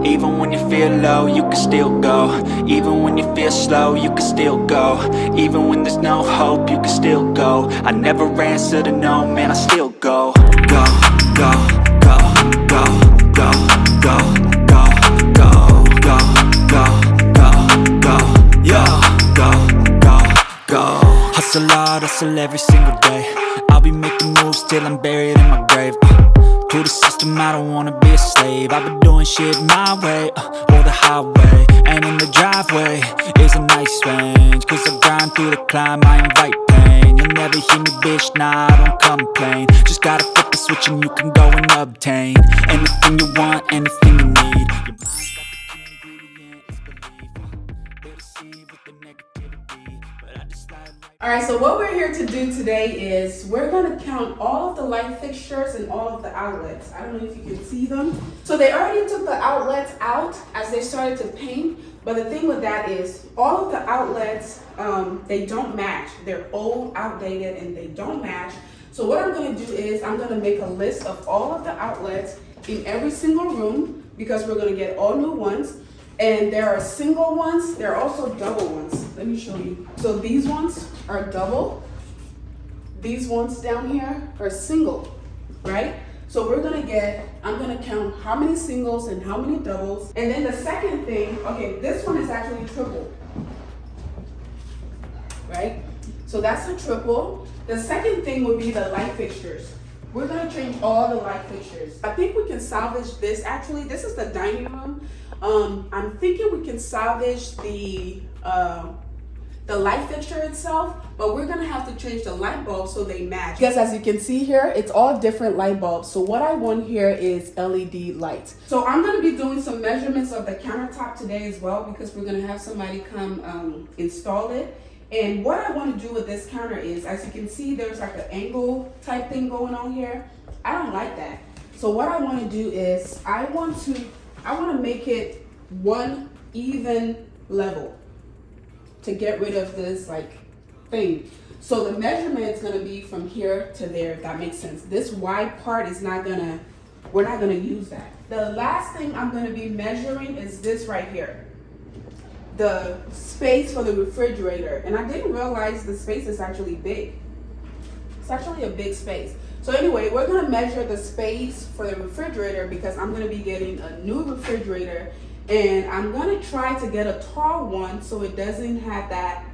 Even when you feel low, you can still go. Even when you feel slow, you can still go. Even when there's no hope, you can still go. I never answer to no, man, I still go. Go, go, go, go, go, go, go, go, go, go, go, go, yo, go, go, go. Hustle hard, hustle every single day. I'll be making moves till I'm buried in my grave. To the system, I don't wanna be a slave. I've been doing shit my way, or the highway. And in the driveway is a nice range. Cause I grind through the climb, I invite pain. You'll never hear me, bitch, nah, I don't complain. Just gotta flip the switch and you can go and obtain anything you want, anything you need. Your mind's got the key ingredient, it's belief. They deceive with the negativity, but I just like. All right, so what we're here to do today is we're going to count all of the light fixtures and all of the outlets. I don't know if you can see them. So they already took the outlets out as they started to paint, but the thing with that is all of the outlets, they don't match. They're old, outdated, and they don't match. So what I'm going to do is I'm going to make a list of all of the outlets in every single room because we're going to get all new ones. And there are single ones, there are also double ones. Let me show you. So these ones are double. These ones down here are single, right? So I'm gonna count how many singles and how many doubles. And then the second thing, okay, this one is actually triple, right? So that's a triple. The second thing would be the light fixtures. We're gonna change all the light fixtures. I think we can salvage this. Actually, this is the dining room. I'm thinking we can salvage the light fixture itself, but we're gonna have to change the light bulbs so they match. Because as you can see here, it's all different light bulbs. So what I want here is LED lights. So I'm gonna be doing some measurements of the countertop today as well because we're gonna have somebody come install it. And what I want to do with this counter is, as you can see, there's like an angle type thing going on here. I don't like that. So what I want to do is I want to make it one even level to get rid of this like thing. So the measurement is going to be from here to there, if that makes sense. This wide part is we're not going to use that. The last thing I'm going to be measuring is this right here. The space for the refrigerator. And I didn't realize the space is actually big. It's actually a big space. So anyway, we're gonna measure the space for the refrigerator because I'm gonna be getting a new refrigerator and I'm gonna try to get a tall one so it doesn't have that,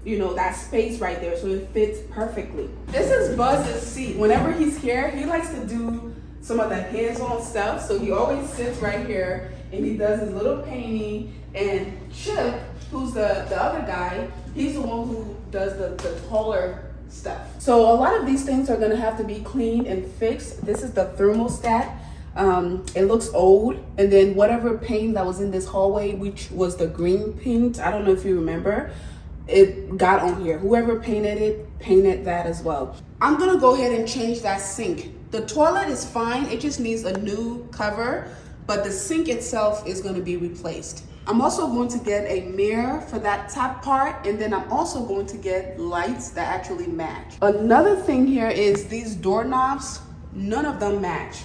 that space right there, so it fits perfectly. This is Buzz's seat. Whenever he's here, he likes to do some of the hands-on stuff. So he always sits right here and he does his little painting. And Chip, who's the other guy, he's the one who does the taller stuff. So a lot of these things are gonna have to be cleaned and fixed. This is the thermostat. It looks old. And then whatever paint that was in this hallway, which was the green paint, I don't know if you remember, it got on here. Whoever painted it, painted that as well. I'm gonna go ahead and change that sink. The toilet is fine, it just needs a new cover, but the sink itself is gonna be replaced. I'm also going to get a mirror for that top part, and then I'm also going to get lights that actually match. Another thing here is these doorknobs, none of them match.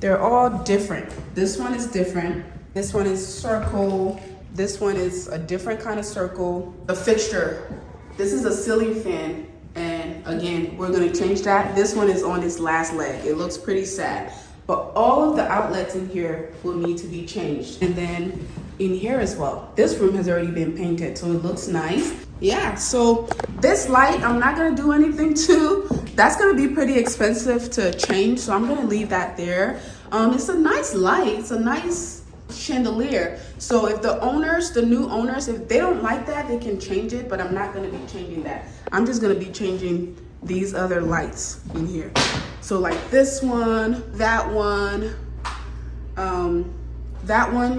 They're all different. This one is different. This one is circle. This one is a different kind of circle. The fixture, this is a ceiling fan, and again, we're gonna change that. This one is on its last leg. It looks pretty sad. But all of the outlets in here will need to be changed. And then in here as well. This room has already been painted, so it looks nice. Yeah, so this light, I'm not gonna do anything to. That's gonna be pretty expensive to change, so I'm gonna leave that there. It's a nice light, it's a nice chandelier. So if the new owners, if they don't like that, they can change it, but I'm not gonna be changing that. I'm just gonna be changing these other lights in here. So like this one, that one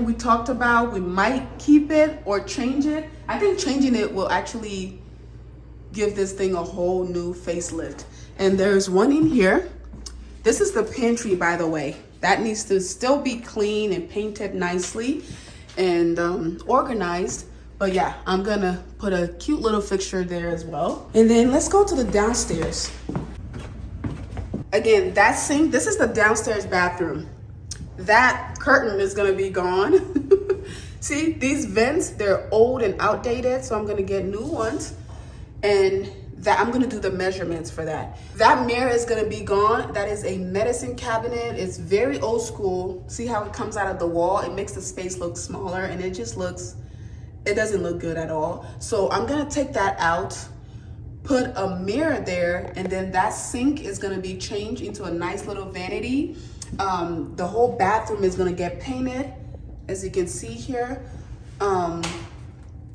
we talked about, we might keep it or change it. I think changing it will actually give this thing a whole new facelift. And there's one in here. This is the pantry, by the way. That needs to still be clean and painted nicely and organized. But yeah, I'm gonna put a cute little fixture there as well. And then let's go to the downstairs. Again, that sink, this is the downstairs bathroom. that curtain is gonna be gone. See, these vents, they're old and outdated, so I'm gonna get new ones. And that I'm gonna do the measurements for that. That mirror is gonna be gone. That is a medicine cabinet. It's very old school. See how it comes out of the wall? It makes the space look smaller and it doesn't look good at all. So I'm gonna take that out, put a mirror there, and then that sink is gonna be changed into a nice little vanity. The whole bathroom is gonna get painted, as you can see here.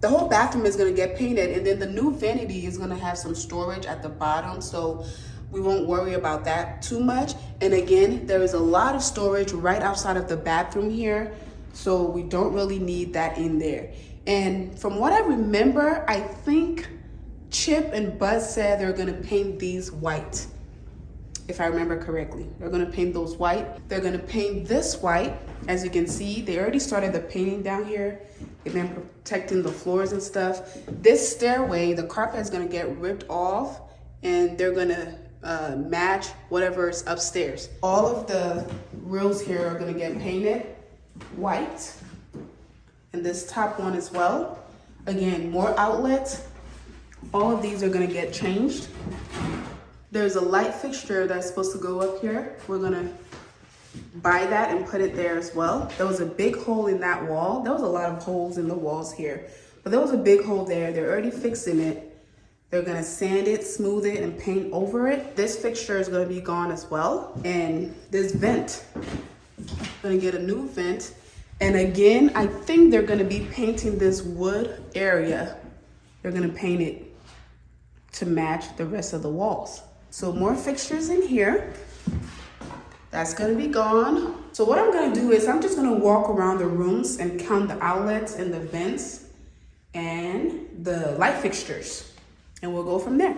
The whole bathroom is gonna get painted, and then the new vanity is gonna have some storage at the bottom, so we won't worry about that too much. And again, there is a lot of storage right outside of the bathroom here, so we don't really need that in there. And from what I remember, I think Chip and Buzz said they're gonna paint these white. If I remember correctly, they're gonna paint those white. They're gonna paint this white. As you can see, they already started the painting down here. They've been protecting the floors and stuff. This stairway, the carpet is gonna get ripped off and they're gonna match whatever's upstairs. All of the grills here are gonna get painted white. And this top one as well. Again, more outlets. All of these are gonna get changed. There's a light fixture that's supposed to go up here. We're gonna buy that and put it there as well. There was a big hole in that wall. There was a lot of holes in the walls here, but there was a big hole there. They're already fixing it. They're gonna sand it, smooth it, and paint over it. This fixture is gonna be gone as well. And this vent, gonna get a new vent. And again, I think they're gonna be painting this wood area. They're gonna paint it to match the rest of the walls. So more fixtures in here. That's gonna be gone. So what I'm gonna do is I'm just gonna walk around the rooms and count the outlets and the vents and the light fixtures. And we'll go from there.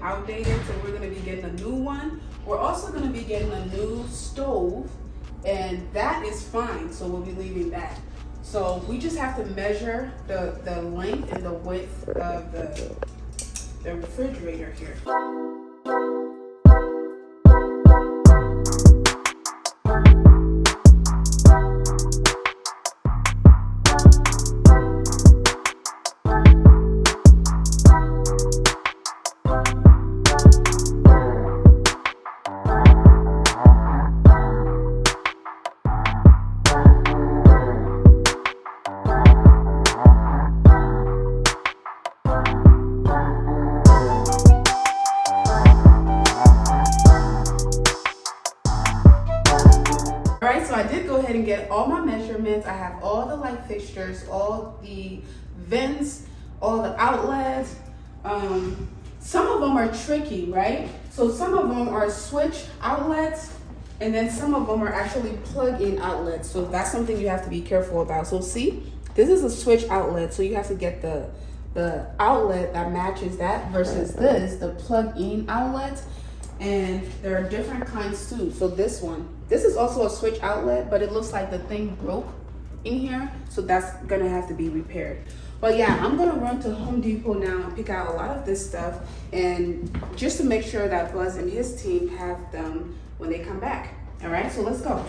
Outdated, so we're going to be getting a new one. We're also going to be getting a new stove, and that is fine, so we'll be leaving that. So we just have to measure the length and the width of the refrigerator here. So I did go ahead and get all my measurements. I have all the light fixtures, all the vents, all the outlets. Some of them are tricky, right? So some of them are switch outlets, and then some of them are actually plug-in outlets. So that's something you have to be careful about. So see, this is a switch outlet, so you have to get the outlet that matches that versus this, the plug-in outlet. And there are different kinds too. So this is also a switch outlet, but it looks like the thing broke in here, so that's gonna have to be repaired. But yeah, I'm gonna run to Home Depot now and pick out a lot of this stuff, and just to make sure that Buzz and his team have them when they come back. All right, so let's go.